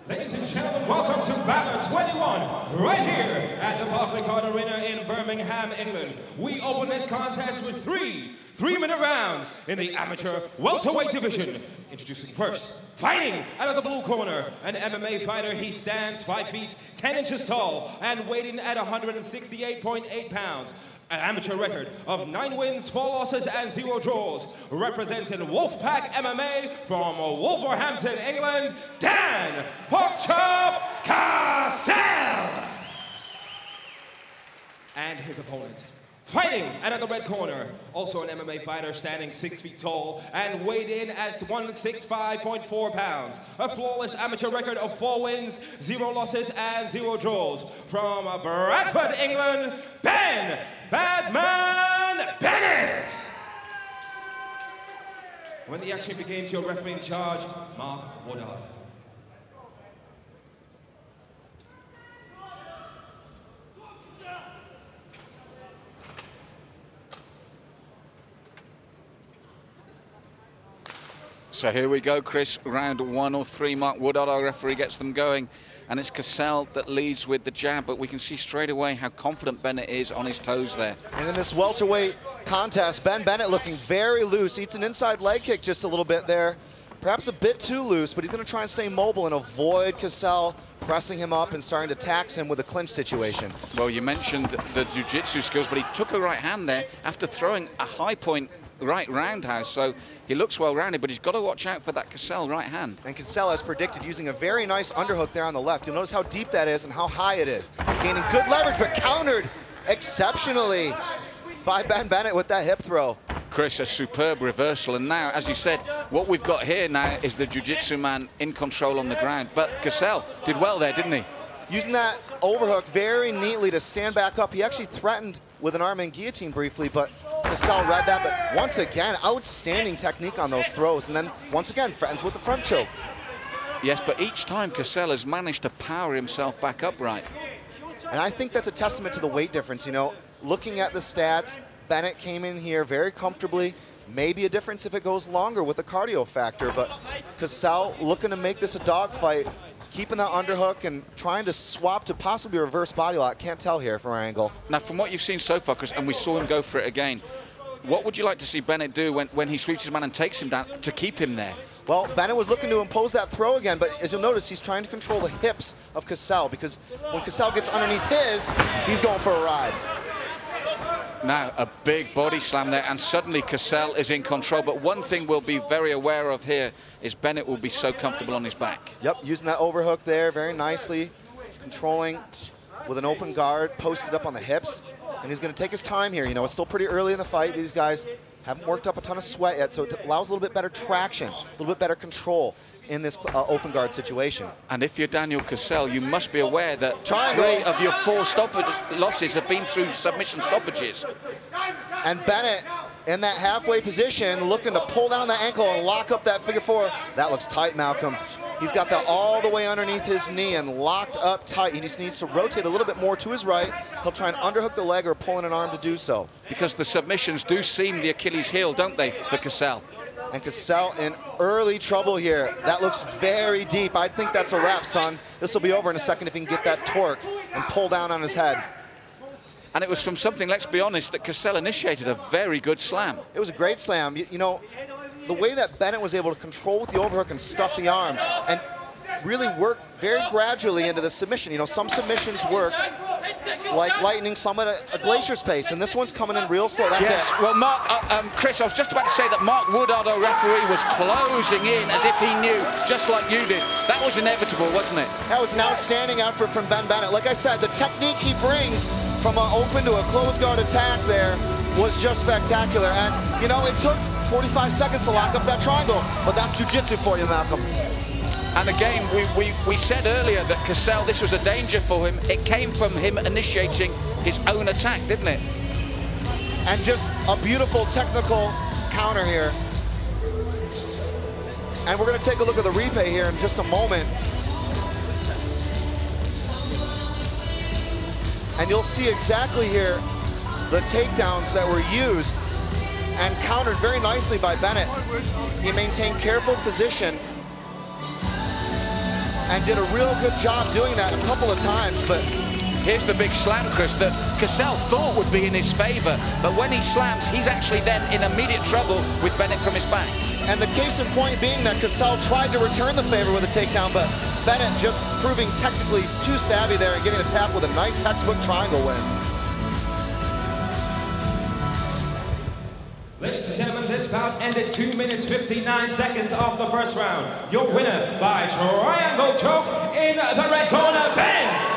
Ladies and gentlemen, welcome to BAMMA 21, right here at the Barclaycard Arena in Birmingham, England. We open this contest with three-minute rounds in the amateur welterweight division. Introducing first, fighting out of the blue corner, an MMA fighter. He stands 5 feet 10 inches tall and weighing at 168.8 pounds. An amateur record of 9 wins, 4 losses, and 0 draws. Representing Wolfpack MMA from Wolverhampton, England, Dan Porkchop Cassell. And his opponent, fighting out of the red corner, also an MMA fighter, standing 6 feet tall and weighed in at 165.4 pounds. A flawless amateur record of 4 wins, 0 losses, and 0 draws. From Bradford, England, Badman Bennett. When the action begins, your referee in charge, Mark Woodard. So here we go, Chris. Round 1 or 3. Mark Woodard, our referee, gets them going. And it's Cassell that leads with the jab, but we can see straight away how confident Bennett is on his toes there. And in this welterweight contest, Bennett looking very loose. Eats an inside leg kick just a little bit there. Perhaps a bit too loose, but he's going to try and stay mobile and avoid Cassell pressing him up and starting to tax him with a clinch situation. Well, you mentioned the jiu-jitsu skills, but he took a right hand there after throwing a high point right roundhouse, so he looks well rounded, but he's got to watch out for that Cassell right hand. And Cassell, as predicted, using a very nice underhook there on the left. You'll notice how deep that is and how high it is. Gaining good leverage, but countered exceptionally by Bennett with that hip throw. Chris, a superb reversal, and now, as you said, what we've got here now is the jiu-jitsu man in control on the ground, but Cassell did well there, didn't he? Using that overhook very neatly to stand back up. He actually threatened with an arm and guillotine briefly, but Cassell read that. But once again, outstanding technique on those throws. And then once again, threatens with the front choke. Yes, but each time Cassell has managed to power himself back upright. And I think that's a testament to the weight difference. You know, looking at the stats, Bennett came in here very comfortably. Maybe a difference if it goes longer with the cardio factor, but Cassell looking to make this a dogfight, keeping that underhook and trying to swap to possibly reverse body lock. Can't tell here from our angle. Now, from what you've seen so far, Chris, and we saw him go for it again, what would you like to see Bennett do when he sweeps his man and takes him down to keep him there? Well, Bennett was looking to impose that throw again, but as you'll notice, he's trying to control the hips of Cassell, because when Cassell gets underneath his, he's going for a ride. Now, a big body slam there, and suddenly Cassell is in control. But one thing we'll be very aware of here is Bennett will be so comfortable on his back. Yep, using that overhook there very nicely, controlling with an open guard, posted up on the hips. And he's going to take his time here. You know, it's still pretty early in the fight. These guys haven't worked up a ton of sweat yet, so it allows a little bit better traction, a little bit better control in this open guard situation. And if you're Daniel Cassell, you must be aware that Triangle. 3 of your 4 losses have been through submission stoppages. And Bennett in that halfway position, looking to pull down the ankle and lock up that figure 4. That looks tight, Malcolm. He's got that all the way underneath his knee and locked up tight. He just needs to rotate a little bit more to his right. He'll try and underhook the leg or pull in an arm to do so. Because the submissions do seem the Achilles heel, don't they, for Cassell? And Cassell in early trouble here. That looks very deep. I think that's a wrap, son. This will be over in a second if he can get that torque and pull down on his head. And it was from something, let's be honest, that Cassell initiated a very good slam. It was a great slam. You know, the way that Bennett was able to control with the overhook and stuff the arm and really work very gradually into the submission. You know, some submissions work like lightning, some at a glacier's pace, and this one's coming in real slow. That's yes. it. Well, Mark, Chris, I was just about to say that Mark Woodard, our referee, was closing in as if he knew, just like you did. That was inevitable, wasn't it? That was an outstanding effort from Bennett. Like I said, the technique he brings from an open to a closed guard attack there was just spectacular. And, you know, it took 45 seconds to lock up that triangle, but that's jiu-jitsu for you, Malcolm. And again, we said earlier that Cassell, this was a danger for him. It came from him initiating his own attack, didn't it? And just a beautiful technical counter here. And we're going to take a look at the replay here in just a moment. And you'll see exactly here the takedowns that were used and countered very nicely by Bennett. He maintained careful position and did a real good job doing that a couple of times, but here's the big slam, Chris, that Cassell thought would be in his favor, but when he slams, he's actually then in immediate trouble with Bennett from his back. And the case in point being that Cassell tried to return the favor with a takedown, but Bennett just proving technically too savvy there and getting the tap with a nice textbook triangle win. Ladies and gentlemen, this bout ended 2 minutes 59 seconds of the first round. Your winner by triangle choke in the red corner, Ben.